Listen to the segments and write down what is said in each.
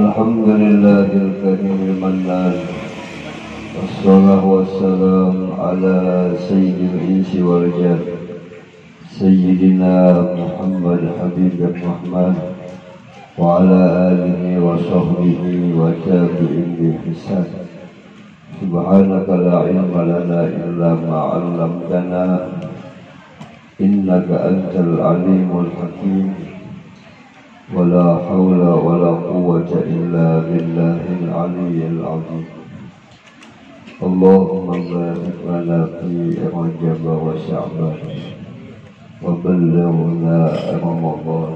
الحمد لله الكريم المنان، والصلاة والسلام على سيد الإنس والجن سيدنا محمد حبيب الرحمن وعلى آله وصحبه وتابعين بإحسان. سبحانك لا علم لنا إلا ما علمتنا إنك أنت العليم الحكيم. ولا حول ولا قوة إلا بالله العلي العظيم. اللهم بارك لنا في رجب وشعبان وبلغنا رمضان.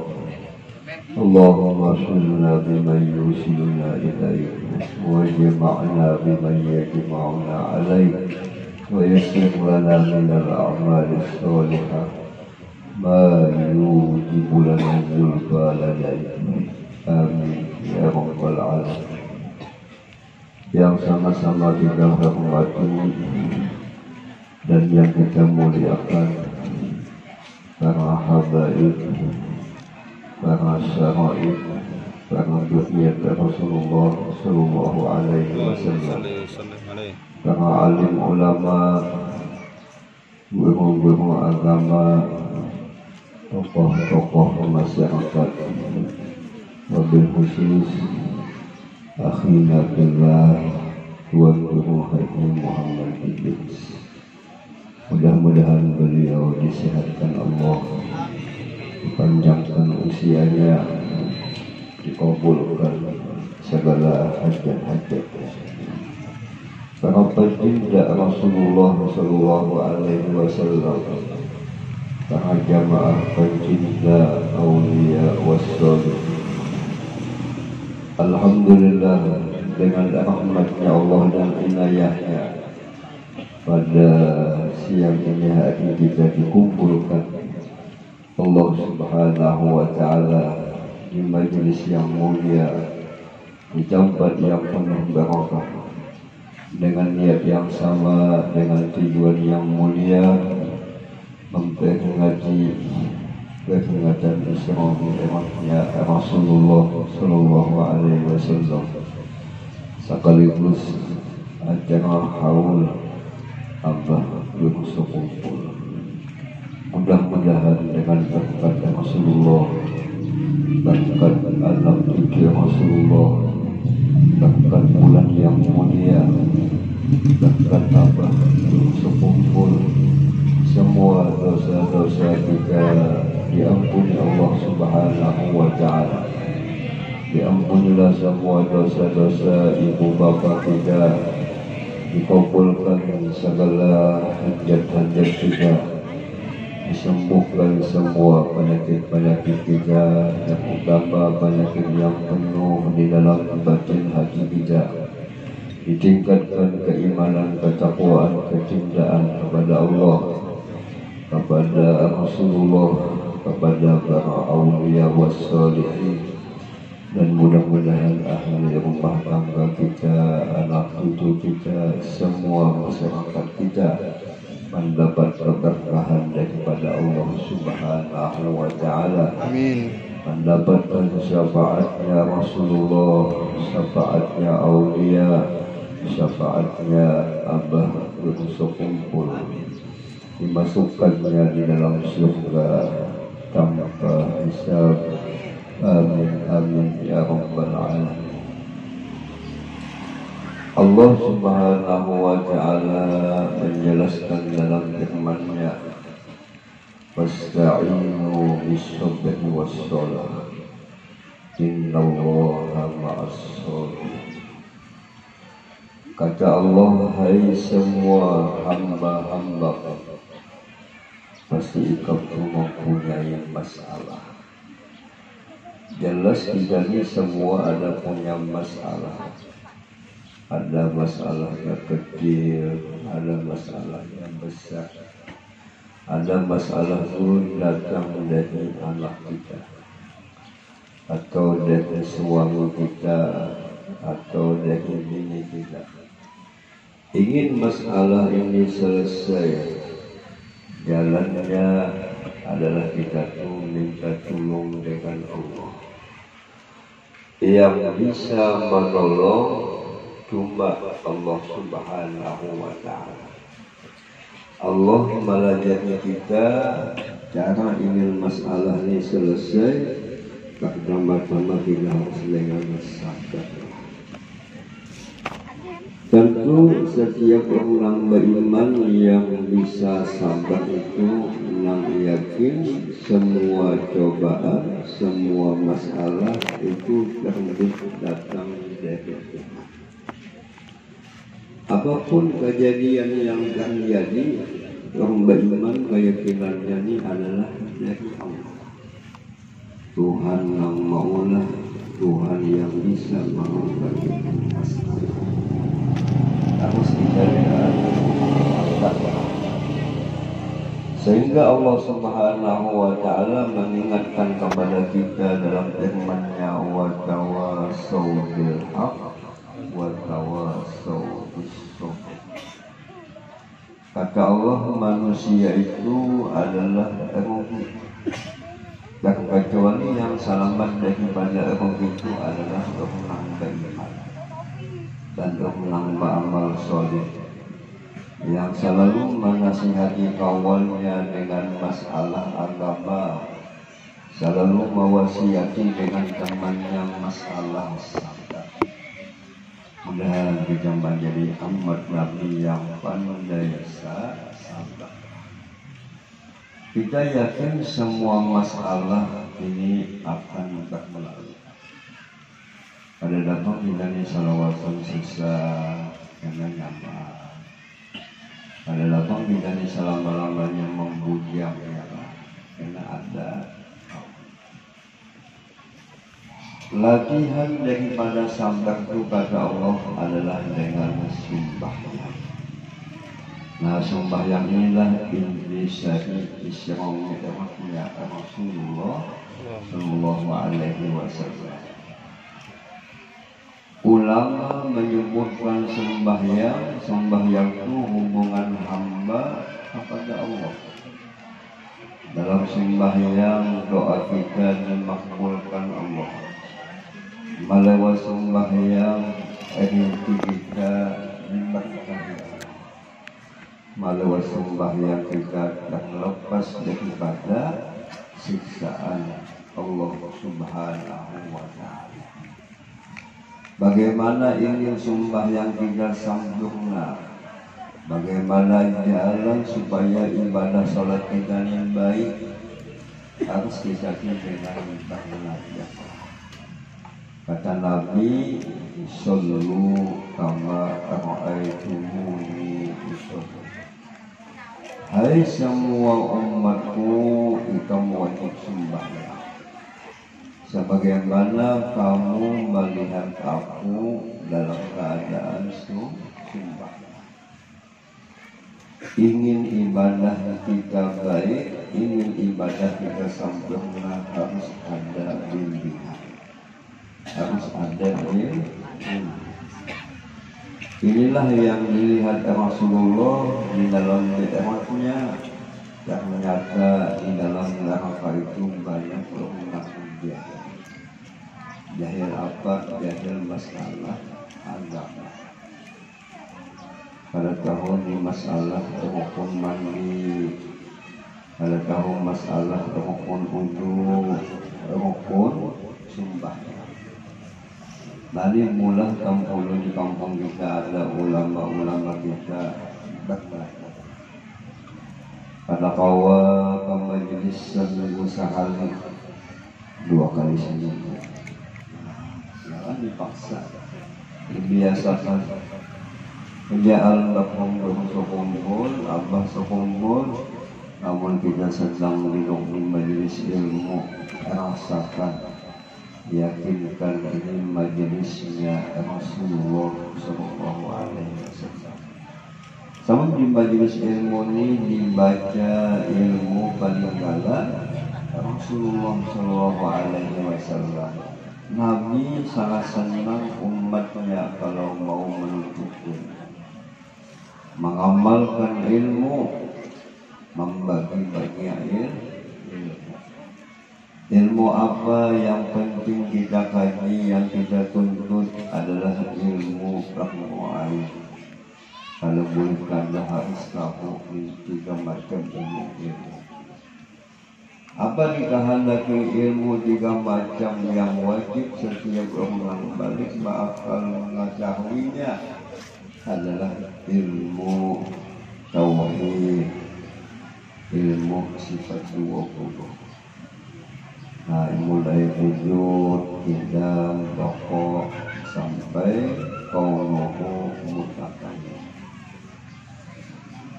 اللهم صلنا بمن يوصلنا إليك واجمعنا بمن يجمعنا عليك ويسر لنا من الأعمال الصالحة ما يوجب لنا الزلفى لديك. Amin ya rabbal alamin. Yang sama-sama kita hormati dan yang kita muliakan para habaib, para syaraib, para dzurriyyat Rasulullah sallallahu alaihi wasallam, para alim ulama, guru-guru agama, tokoh-tokoh masyarakat, wabil khusus akhina billah Tuan Guru Haji Muhammad Idris. Mudah-mudahan beliau disehatkan Allah, dipanjangkan usianya, dikabulkan segala hajat-hajatnya. Para baginda Rasulullah sallallahu alaihi wasallam, para jamaah pencinta aulia wassalihin. Alhamdulillah, dengan rahmatnya Allah dan inayahnya, pada siang ini hari kita dikumpulkan Allah subhanahu wa ta'ala di majelis yang mulia, di tempat yang penuh barakah, dengan niat yang sama, dengan tujuan yang mulia, memperingati peringatan Isra Mi'rajnya Rasulullah sallallahu alaihi wasallam, sekaligus acara haul Abah Yunus kumpul. Mudah-mudahan dengan berkat Rasulullah, berkat anak cucu Rasulullah, berkat bulan yang mulia, berkat Abah Yunus kumpul, semua dosa-dosa kita diampuni Allah subhanahu wa ta'ala. Diampunilah semua dosa-dosa ibu bapa kita, dikabulkan segala hajat-hajat kita, disembuhkan semua penyakit-penyakit kita, yang utama penyakit yang penuh di dalam batin hati kita, ditingkatkan keimanan, ketakwaan, kecintaan kepada Allah, kepada Rasulullah, kepada para awliya wassalihin, dan mudah-mudahan ahli rumah tangga kita, anak cucu kita, semua masyarakat kita mendapat keberkahan daripada Allah subhanahu wa ta'ala. Amin. Mendapatkan syafaatnya Rasulullah, syafaatnya awliya, syafaatnya Abah Yunus kumpul, dimasukkannya di dalam surga tanpa hisab. Amin amin ya rabbal alamin. Allah subhanahu wa ta'ala menjelaskan dalam firman-Nya, "Wasta'inu bis-sabri was-shalah, innallaha ma'as-sabirin." Kata Allah, hai semua hamba-hamba, pasti kamu mempunyai masalah. Jelas kita ini semua ada punya masalah. Ada masalah yang kecil, ada masalah yang besar. Ada masalah pun datang dari anak kita, atau dari suami kita, atau dari bini kita. Ingin masalah ini selesai, jalannya adalah kita tuh minta tolong dengan Allah. yang bisa menolong cuma Allah Subhanahu wa Ta'ala. Allah melajari kita cara ingin masalah ini selesai. Pertama-tama kita harus dengan sabar. Tentu setiap orang beriman yang bisa sabar itu yang yakin semua cobaan, semua masalah itu datang dari Tuhan. Apapun kejadian yang terjadi, orang beriman keyakinannya ini adalah dari Allah. Tuhan yang maulah, Tuhan yang bisa mengobati masalah. Harus kita lihat sehingga Allah Subhanahu wa Ta'ala mengingatkan kepada kita dalam firman-Nya, wa tawassaw bil haqq wa tawassaw bis sabr. Kata Allah, manusia itu adalah rugi, dan kecuali yang selamat daripada rugi itu adalah orang beriman dan orang beramal soleh yang selalu menasihati kawannya dengan masalah agama, selalu mewasiati dengan temannya masalah sabar. Mudah kita menjadi umat Nabi yang pandai sabar. Kita yakin semua masalah ini akan berlalu. Pada datang dari salawatan sisa karena nyaman. Pada datang dari selama-lamanya membujang ya, karena ada. Latihan daripada sabar itu kata Allah adalah dengan sembahyang. Nah, sembahyang inilah intisari isyaratnya Rasulullah Sallallahu Alaihi Wasallam. Ulama menyebutkan sembahyang itu hubungan hamba kepada Allah. Dalam sembahyang doa kita dimakbulkan Allah. Melalui sembahyang rezeki kita diberkahi. Melalui sembahyang kita terlepas daripada siksaan Allah Subhanahu wa Ta'ala. Bagaimana ingin sembahyang kita sempurna? Bagaimana jalan supaya ibadah salat kita yang baik? Harus kita dengan bernajah. Kata Nabi, sallu kama ra'aitumuni usolli. Hai semua umatku, kamu wajib sembahyang sebagaimana kamu melihat aku dalam keadaan sembahyang. Ingin ibadah kita baik, ingin ibadah kita sempurna, harus ada bimbingan, harus ada bimbingan. Inilah yang dilihat Rasulullah di dalam mi'rajnya, dan ternyata di dalam neraka itu banyak orang jahil. Jahil apa? Jahil masalah agama. Pada tahun di masalah rukun mandi, pada tahun masalah rukun wudu, rukun sembahyang. Dari mula kampung di kampung kita ada ulama-ulama kita berkata, pada kawa ke majelis seminggu sehari 2 kali seminggu. Jangan dipaksa, dibiasakan. Ja'al lakum sekumpul, abah sekumpul. Namun kita sedang duduk di majelis ilmu, rasakan, yakinkan ini majelisnya Rasulullah Sallallahu Alaihi Wasallam. Sama di majelis ilmu ini dibaca ilmu peninggalan Rasulullah Sallallahu Alaihi Wasallam. Nabi sangat senang umatnya kalau mau menuntut ilmu, mengamalkan ilmu, membagi-bagi ilmu. Ilmu apa yang penting kita kaji, yang kita tuntut adalah ilmu rahma'ai. Kalau bukanlah harus tahu tiga macam ilmu. Apa dikehendaki ilmu tiga macam yang wajib setiap orang balik bakal mengetahuinya adalah ilmu tauhid, ilmu sifat 20. Nah, mulai wujud, qidam, pokok sampai kaunuhu mutakalim.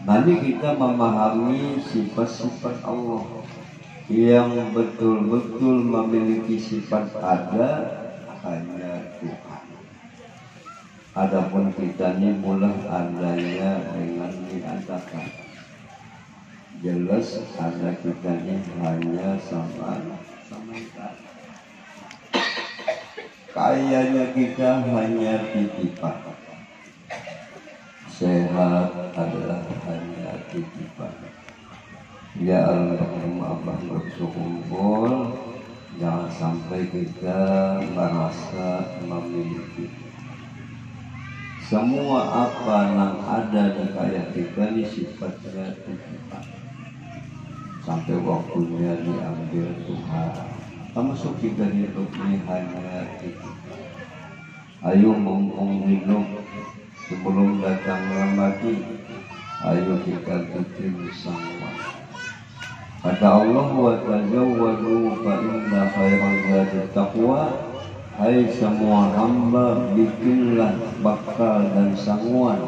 Nanti kita memahami sifat-sifat Allah yang betul-betul memiliki sifat ada hanya Tuhan. Adapun kita ini mulai adanya dengan diadakan. Jelas ada kita ini hanya sama kayanya kita hanya titipan. Sehat adalah hanya titipan. Ya Allah, bersyukur, jangan sampai kita merasa memiliki. Semua apa yang ada di kaya kita ini sifatnya titipan. Sampai waktunya diambil Tuhan. Termasuk kita hidup ini hanya titipan. Ayo mumpung hidup sebelum datangnya mati, ayo kita bikin semua. Kata Allah, wa tazawwadu fa inna khairal zadi taqwa. Hai semua hamba, bikinlah bakal dan sangguan.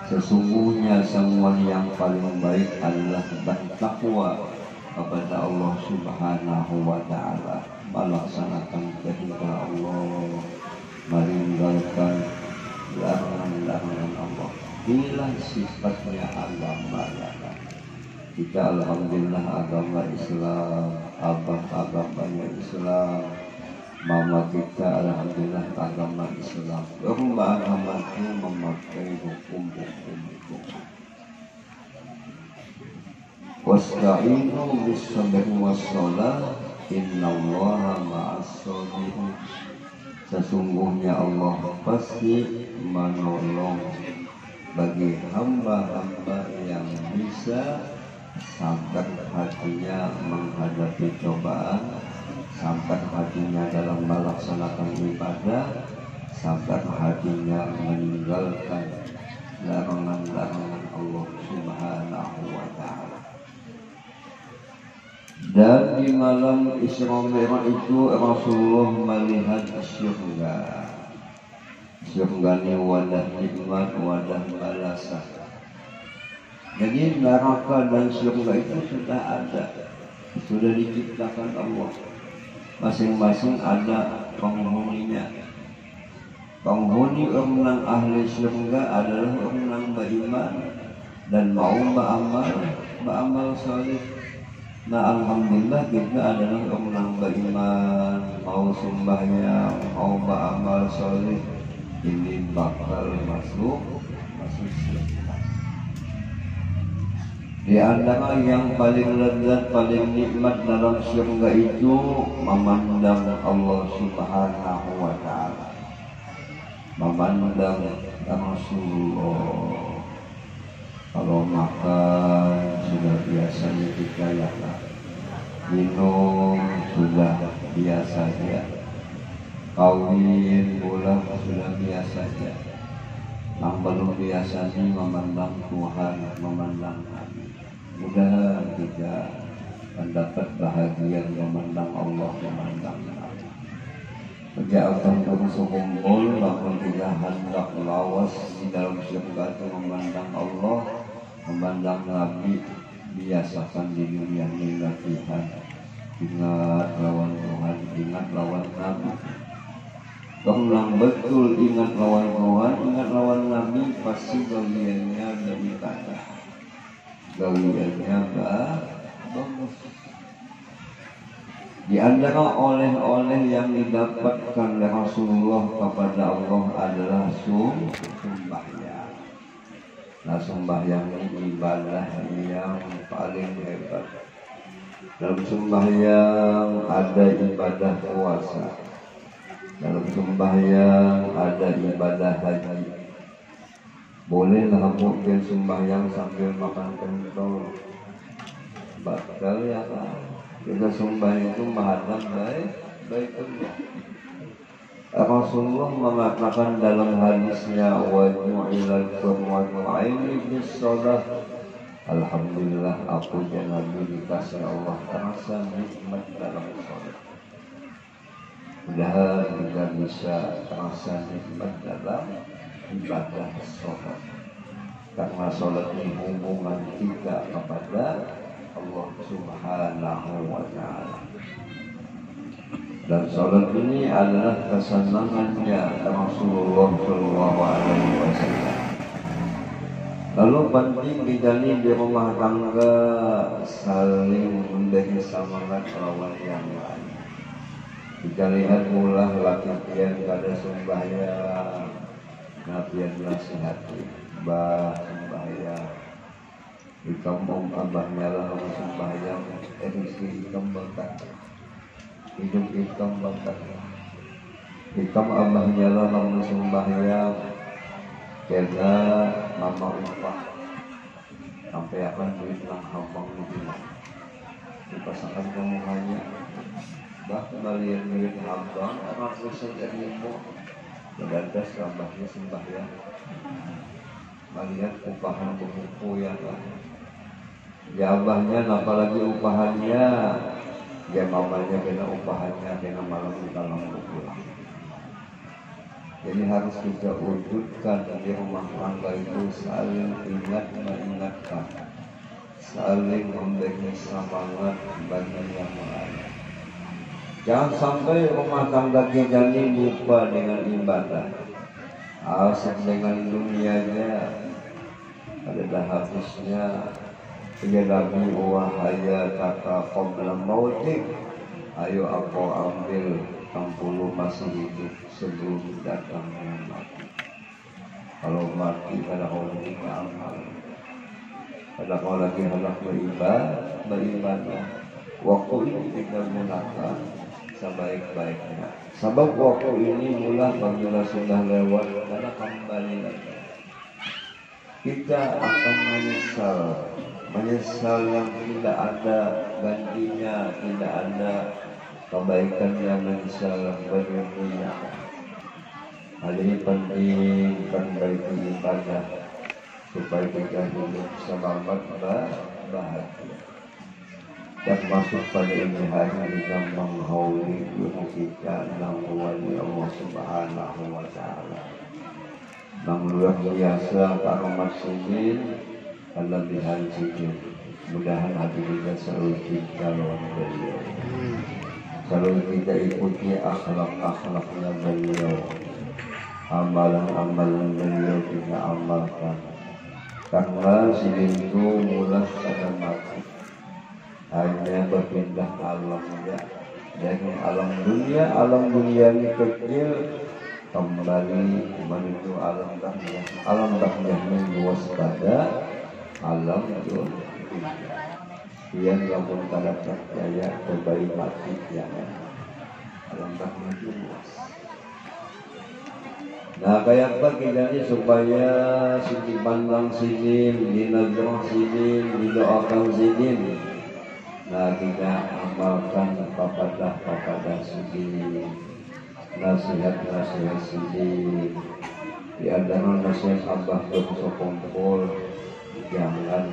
Sesungguhnya sangguan yang paling baik adalah bertakwa kepada Allah Subhanahu wa ta'ala. Melaksanakan kehendak Allah, meninggalkan larangan-larangan Allah. Inilah sifatnya agama. Kita alhamdulillah agama Islam, abang-abangnya Islam, mama kita alhamdulillah agama Islam. Rumah agama itu memakai hukum-hukum itu. Wasta'inu bis-sabri was-shalah, innallaha ma'as-sabirin. Sesungguhnya Allah pasti menolong bagi hamba-hamba yang bisa sabar hatinya menghadapi cobaan, sabar hatinya dalam melaksanakan ibadah, sabar hatinya meninggalkan larangan-larangan Allah Subhanahu wa ta'ala. Dan di malam Isra Mi'raj itu Rasulullah melihat surga. Surga ini wadah nikmat, wadah balasan. Jadi neraka dan surga itu sudah ada, sudah diciptakan Allah. Masing-masing ada penghuninya. Penghuni orang ahli surga adalah orang beriman dan mau beramal saleh. Nah, alhamdulillah kita adalah orang beriman, mau sembahyang, mau beramal saleh. Ini bakal masuk surga. Di antara yang paling lezat, paling nikmat dalam surga itu memandang Allah Subhanahu wa ta'ala, memandang Rasulullah. Kalau makan sudah biasanya kita yakan, minum sudah biasa ya, kawin pula sudah biasa ya. Yang belum biasa ini memandang Tuhan, memandang Nabi. Mudah kita mendapat bahagia memandang Allah, memandang Nabi. Kejauhan bersukumpul, bahkan kita hendak lawas di dalam surga itu memandang Allah, memandang Nabi. Biasakan di dunia ini latihan, ingat lawan Tuhan, ingat lawan Nabi. Kalau betul ingat lawan Tuhan, ingat lawan Nabi, pasti bagiannya lebih kata, bagiannya bagus. Di antara oleh-oleh yang didapatkan oleh Rasulullah kepada Allah adalah sembahyang. Nah, sembahyang ini ibadah yang paling hebat. Dalam sembahyang ada ibadah puasa, dalam sembahyang ada ibadah haji. Bolehlah mungkin sembahyang sambil makan pentol, bakal ya kan. Kita sembahyang itu menghadap baik Allah. Rasulullah mengatakan dalam hadisnya wa ju'ilal qurratu 'aini bis-shalah. Alhamdulillah aku dan Nabi dikasih Allah terasa nikmat dalam sholat. Mudah kita bisa terasa nikmat dalam ibadah sholat, karena sholat ini hubungan kita kepada Allah Subhanahu wa Ta'ala. Dan sholat ini adalah kesenangannya Rasulullah Shallallahu Alaihi Wasallam. Lalu penting kita di rumah tangga saling memberi semangat lawan yang lain. Kita lihat mula laki-laki pada sembahyang, nabian nasihati, bah sembahyang. Ikam abahnya lah sembahyang, istri ikam berkat. Hidup ikam berkat. Ikam abahnya lah sembahyang, karena mama upah sampai akan duit lang habang lupa. Dipasakan kamu hanya bah balian duit habang anak rusak dari ibu. Berdandas abahnya sembahyang. Melihat upahan buku yang ya abahnya, apalagi upahannya ya mamanya kena upahannya kena malam dalam pulang. Jadi harus kita wujudkan di rumah tangga itu saling ingat mengingatkan, saling memberi semangat bagi yang lain. Jangan sampai rumah tangga kita ini lupa dengan ibadah, asik dengan dunianya, adalah habisnya. Ya Nabi wahaya kata qabla mautik, ayo aku ambil 60 masih hidup sebelum datangnya mati. Kalau mati pada orang ini amal, pada kau lagi hendak beribadah, waktu ini kita gunakan sebaik-baiknya. Sebab waktu ini mula apabila sudah lewat, karena kembali lagi kita akan menyesal yang tidak ada gantinya, tidak ada kebaikan yang menyesal berikutnya. Hal ini penting perbaiki ibadah supaya kita hidup selamat bahagia dan masuk pada ini hari kita menghauli diri kita nangwali Allah Subhanahu wa Ta'ala. Nang luar biasa para muslimin kelebihan sikit. Mudahan hati kita selalu cinta lawan beliau, selalu kita ikuti akhlak-akhlaknya beliau, amalan-amalan beliau kita amalkan. Karena itu mulai pada mati hanya berpindah alam ya, dari alam dunia ini kecil kembali menuju alam barzakh. Alam barzakh meluas pada alam dunia. Yang pun kada percaya terbaik mati ya. Alam barzakh luas. Nah, kayak apa kita ini supaya sisi pandang sini, di nazar sini, didoakan sini. Nah, kita amalkan papadah sini, nasihat sini. Di antara nasihat Abah Dr. Kompol, jangan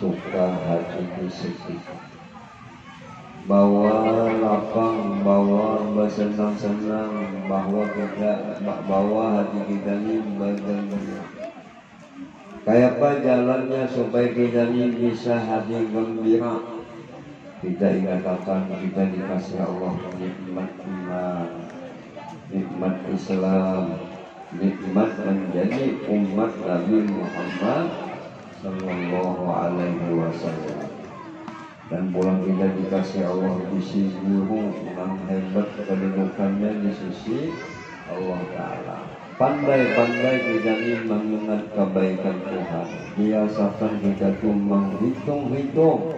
suka hati sedih. Bawa lapang, bawa bersenang-senang, bawa hati kita ini bergembira. Kayak apa jalannya supaya kita ini bisa hati gembira? Kita ingatkan kita dikasih Allah nikmat iman, nikmat Islam, nikmat menjadi umat Nabi Muhammad Sallallahu Alaihi Wasallam. Dan pulang kita dikasih Allah di sisi guru yang hebat kedudukannya di sisi Allah Ta'ala. Pandai-pandai kita ini mengingat kebaikan Tuhan. Biasakan kita tuh menghitung-hitung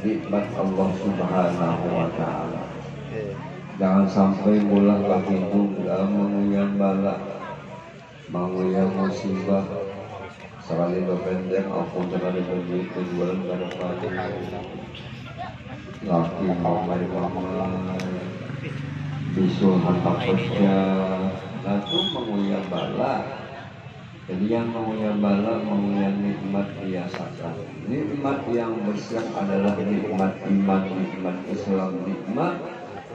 nikmat Allah Subhanahu wa Ta'ala. Jangan sampai mulah bagimu gak menguyang bala, menguyang musibah. Sekali berpendek aku terlalu berduit kejualan pada pagi laki mamai bisul hantar kerja lalu menguyang bala. Jadi yang menguyang bala, menguyang nikmat biasakan. Nikmat yang besar adalah nikmat iman, nikmat Islam, nikmat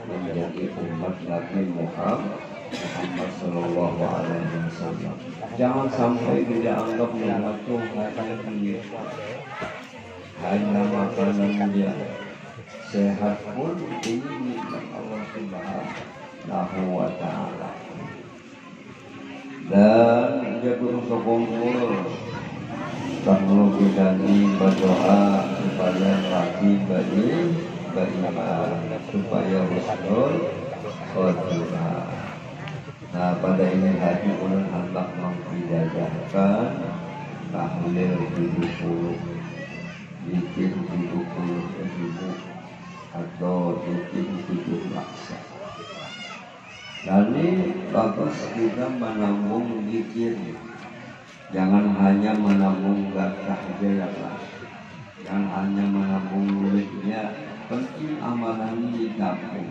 menjadi umat Nabi Muhammad Sallallahu Alaihi Wasallam. Jangan sampai tidak anggap nikmat Tuhan hanya makanan dia. Sehat pun ini nikmat Allah Subhanahu wa Ta'ala. Dan jatuh sekumpul perlu bidani berdoa supaya laki beriman, supaya husnul khotimah. Nah, pada ini hari ulun hendak mempidadahkan tahlil 70, zikir 70.000 atau zikir 7 laksa. Dan ini bagus kita menambung zikir. Jangan hanya menambung gathah saja, jangan hanya menambung muridnya. Penting amalan ditabung.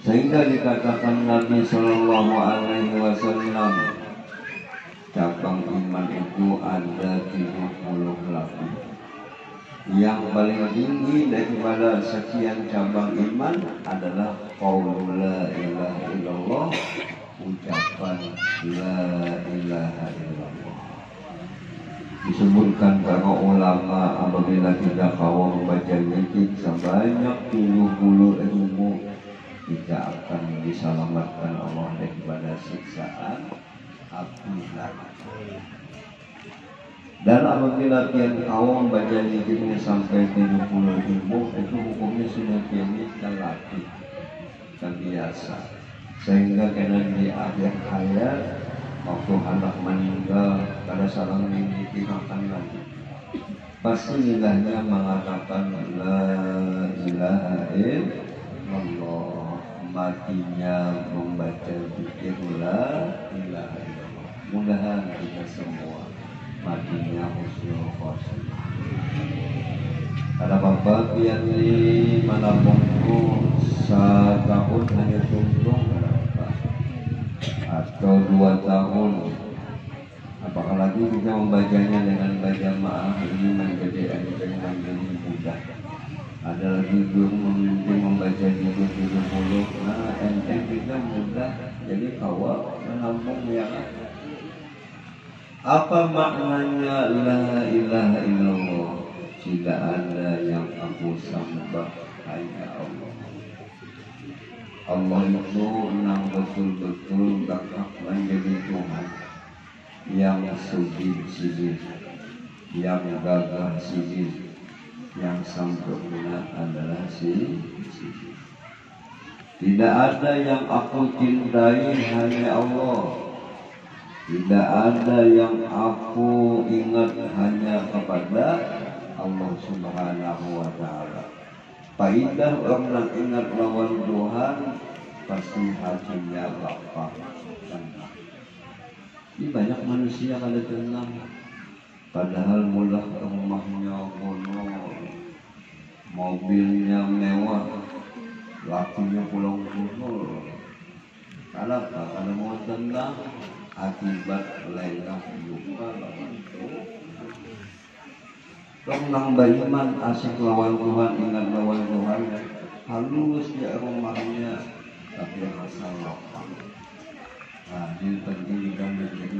Sehingga dikatakan Nabi Sallallahu Alaihi Wasallam, cabang iman itu ada 70 lapis. Yang paling tinggi daripada sekian cabang iman adalah qaul la ilaha illallah, ucapan la ilaha illallah. Disebutkan para ulama apabila kita kawal membaca zikir sebanyak 70.000, kita akan diselamatkan Allah daripada siksaan api neraka. Dan apabila kian kau membaca zikirnya sampai 70.000, itu hukumnya sudah kini terlatih, terbiasa. Sehingga kena di akhir hayat, waktu anak meninggal, pada salam ditinggalkan lagi, pasti lidahnya mengatakan la ilaha illallah, matinya membaca zikir la ilaha illallah. Mudah-mudahan kita semua matinya husnul khotimah. Ada bapak yang di Malabongku setahun hanya tuntung atau 2 tahun, apalagi kita membacanya dengan berjamaah, ini menjadi mudah. Ada lagi belum membaca judul 70, nah enteng kita mudah, jadi kawal menampung yang apa maknanya la ilaha illallah? Tidak ada yang aku sembah hanya Allah. Allah itu nang betul-betul bakal menjadi Tuhan yang sujud-sujud, yang gagah sujud, yang sempurna adalah sujud. Tidak ada yang aku cintai hanya Allah. Tidak ada yang aku ingat hanya kepada Allah Subhanahu wa Ta'ala. Faidah orang ingat lawan Tuhan, pasti hatinya lapang. Ini banyak manusia kada tenang, padahal mulah rumahnya kono, mobilnya mewah, lakinya pulang kumpul. Kalau mau tenang, akibat lengah lupa lawan Tuhan. Nang beriman asik lawan Tuhan, ingat lawan Tuhan, halus ya rumahnya, tapi rasa lapang. Nah, ini penting kita menjadi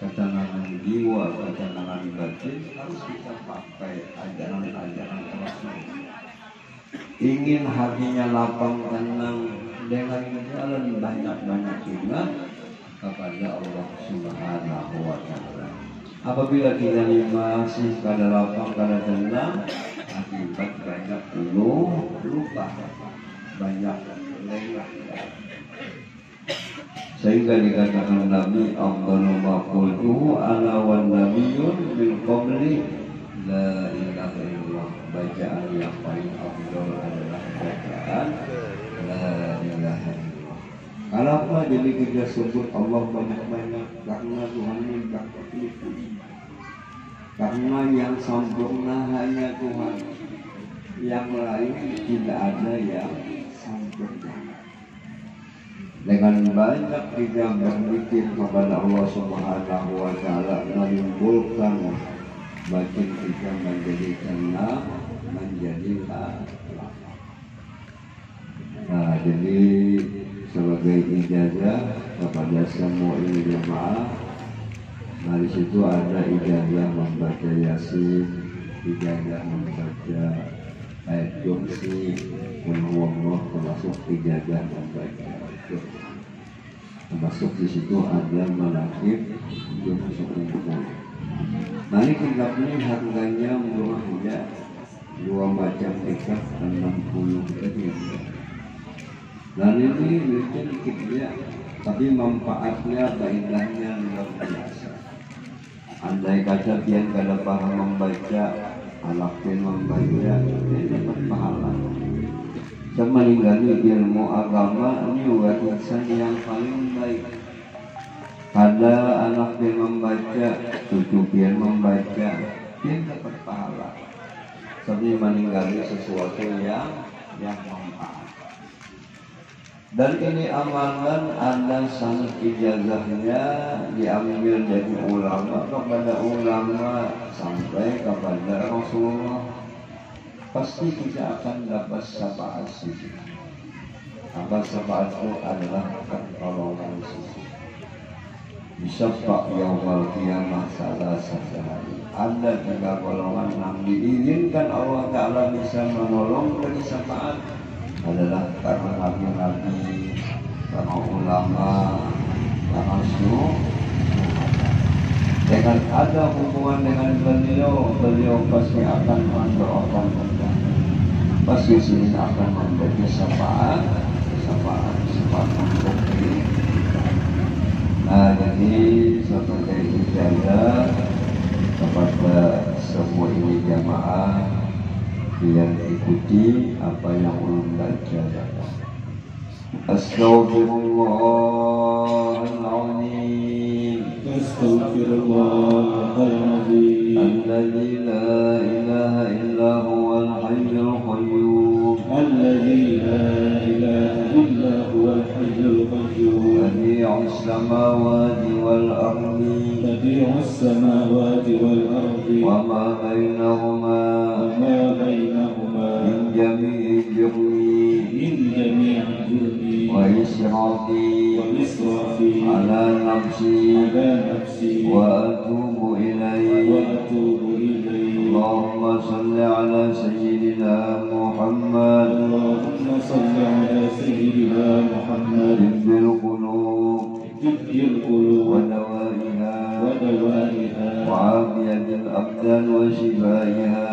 ketenangan jiwa, ketenangan batin harus kita pakai ajaran-ajaran Rasul. Ingin hatinya lapang tenang dengan jalan banyak-banyak ingat kepada Allah Subhanahu wa Ta'ala. Apabila kita masih kada lapang, kada tenang, akibat banyak lupa, banyak lengah. Sehingga dikatakan Nabi Abdul Maqultuhu ala wan nabiyyun bil qabli La ilaha illallah, bacaan yang paling afdal adalah bacaan La ilaha illallah. Kenapa jadi kita sebut Allah banyak-banyak? Karena Tuhan yang tak terpuji. Karena yang sempurna hanya Tuhan, yang lain tidak ada yang sempurna. Dengan banyak kita berzikir kepada Allah Subhanahu wa Ta'ala, menimbulkan batin kita menjadi tenang, menjadi lapang. Nah, jadi sebagai ijazah kepada semua ini jemaah, nah di situ ada ijazah membaca Yasin, ijazah membaca ayat kursi, Allah, termasuk ijazah membaca itu. Termasuk di situ ada manaqib masuk ilmu. Nah ini kitab ini harganya murah ya, 2 macam kitab 60 ribu. Dan ini lucu dikit ya, tapi manfaatnya, faedahnya luar biasa. Andai kata pian kada paham membaca, anak pian membaca, dia dapat pahala. Sama meninggali ilmu agama ini warisan yang paling baik. Ada anak pian membaca, cucu pian membaca, pian dapat pahala. Tapi meninggali sesuatu yang manfaat. Dan ini amalan ada sanad ijazahnya diambil dari ulama kepada ulama sampai kepada Rasulullah. Pasti kita akan dapat syafaat sisi. Apa syafaat itu adalah pertolongan sisi. Disyafa' yaumul qiyamah salah sehari. Ada 3 golongan yang diizinkan Allah Ta'ala bisa menolong dari syafaat. Adalah para nabi-nabi, para ulama, para syuh. Dengan ada hubungan dengan beliau pasti akan mendoakan kita. Pasti sini akan memberi syafaat untuk kita. Nah, jadi sebagai ijazah kepada semua ini jamaah, yang ikuti apa yang ulun baca. Astaghfirullahaladzim, Astaghfirullahaladzim, alladzi la ilaha illa huwal hayyul qayyum, alladzi la ilaha illa huwal hayyul qayyum, badi'us samawati wal ardi, badi'us samawati wal ardi, wa ma bainahuma من جميع جرمي وإسرافي على نفسي وأتوب إليه اللهم صل على سيدنا محمد طب القلوب ودوائها وعافية الأبدان وشفائها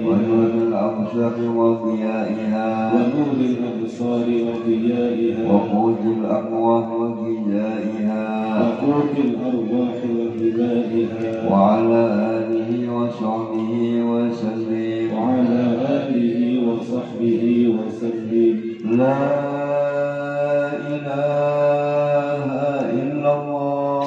ونور الأبصار وضيائها وقوت الأرواح وغذائها وعلى آله وصحبه وسلم لا إله إلا الله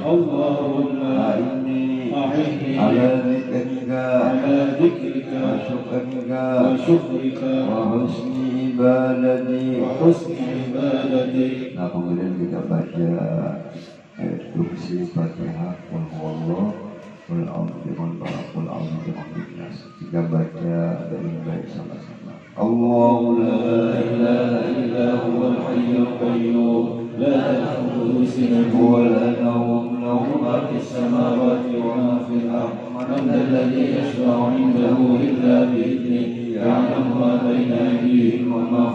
Allahumma a'inni ala dhikrika wa syukrika wa husni ibadati. Nah, kemudian kita baca ayat kursi, Fatihah, qul huwallah, qul a'udzu birabbil nas. Kita baca dengan baik sama-sama. Allahu la ilaha illa huwal hayyul qayyum la ta'khudhuhu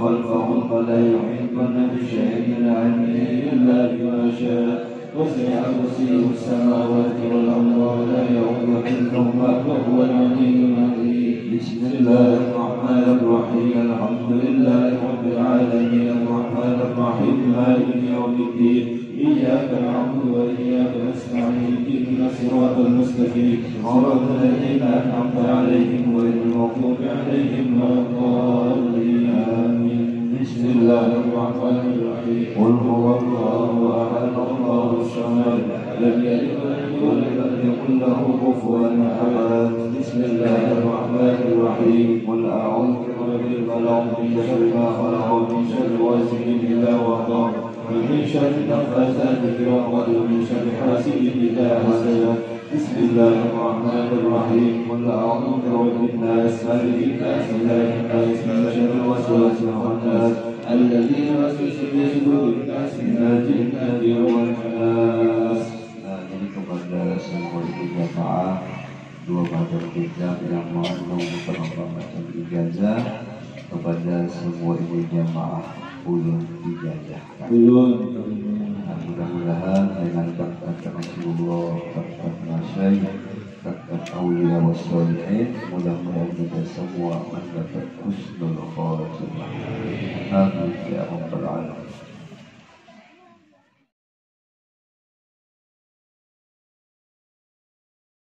خلفهم فلا يحيطن بشيء من علمه إلا بما شاء وسع كرسيه السماوات والأرض ولا يؤوده حفظهما وهو العلي العظيم بسم الله الرحمن الرحيم الحمد لله رب العالمين الرحمن الرحيم مالك يوم الدين إياك نعبد وإياك نستعين اهدنا الصراط المستقيم صراط الذين أنعمت عليهم غير المغضوب عليهم ولا الضالين آمين بسم الله الرحمن الرحيم قل هو الله أحد الله الصمد لم يلد ولم يولد ولم يكن له كفوا أحد بسم الله الرحمن الرحيم قل أعوذ برب الفلق من شر ما خلق ومن شر غاسق إذا وقب ومن شر النفاثات في العقد ومن شر حاسد إذا حسد بسم الله الرحمن الرحيم قل أعوذ برب الناس مالك الناس إله الناس من شر الوسواس الخناس الذي يوسوس في صدور الناس من الجنة والناس. Jadi kepada semua ibu jamaah dua badan hijab yang mengandung beberapa macam ijazah, kepada semua ibu jamaah ulun dijajahkan. Mudah-mudahan dengan berkat Rasulullah, berkat Nasyai, berkat Aulia wa Sholihin, mudah-mudahan kita semua mendapat husnul khatimah. Amin ya rabbal alamin.